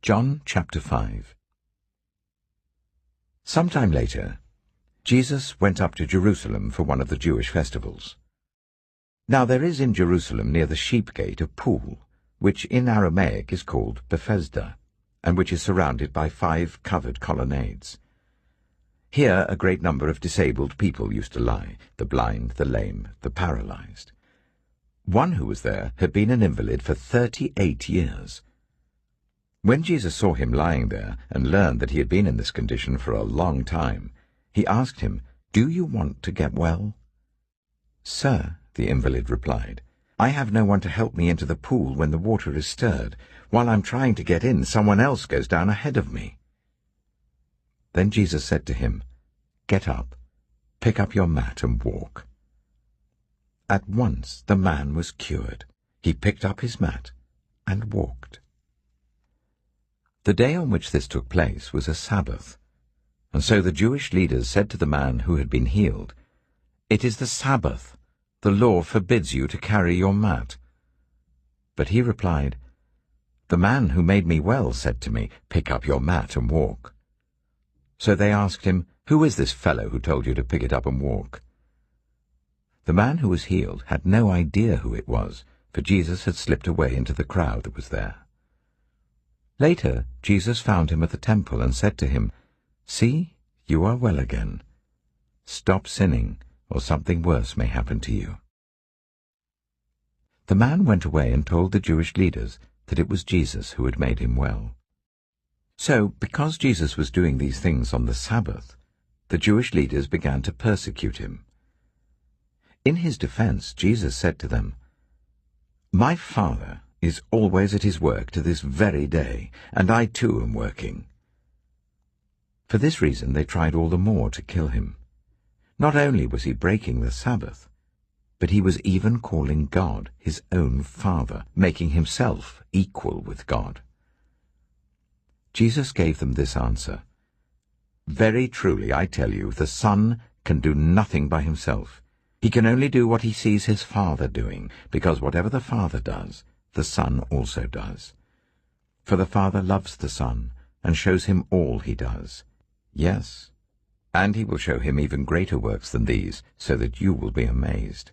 John chapter 5. Sometime later, Jesus went up to Jerusalem for one of the Jewish festivals. Now there is in Jerusalem near the Sheep Gate a pool, which in Aramaic is called Bethesda, and which is surrounded by 5 covered colonnades. Here a great number of disabled people used to lie, the blind, the lame, the paralyzed. One who was there had been an invalid for 38 years. When Jesus saw him lying there and learned that he had been in this condition for a long time, he asked him, "Do you want to get well?" "Sir," the invalid replied, "I have no one to help me into the pool when the water is stirred. While I'm trying to get in, someone else goes down ahead of me." Then Jesus said to him, "Get up, pick up your mat and walk." At once the man was cured. He picked up his mat and walked. The day on which this took place was a Sabbath, and so the Jewish leaders said to the man who had been healed, "It is the Sabbath. The law forbids you to carry your mat." But he replied, "The man who made me well said to me, 'Pick up your mat and walk.'" So they asked him, "Who is this fellow who told you to pick it up and walk?" The man who was healed had no idea who it was, for Jesus had slipped away into the crowd that was there. Later, Jesus found him at the temple and said to him, "See, you are well again. Stop sinning, or something worse may happen to you." The man went away and told the Jewish leaders that it was Jesus who had made him well. So, because Jesus was doing these things on the Sabbath, the Jewish leaders began to persecute him. In his defense, Jesus said to them, "My Father is always at his work to this very day, and I too am working." For this reason they tried all the more to kill him. Not only was he breaking the Sabbath, but he was even calling God his own Father, making himself equal with God. Jesus gave them this answer, "Very truly I tell you, the Son can do nothing by himself. He can only do what he sees his Father doing, because whatever the Father does, the Son also does. For the Father loves the Son, and shows him all he does. Yes, and he will show him even greater works than these, so that you will be amazed.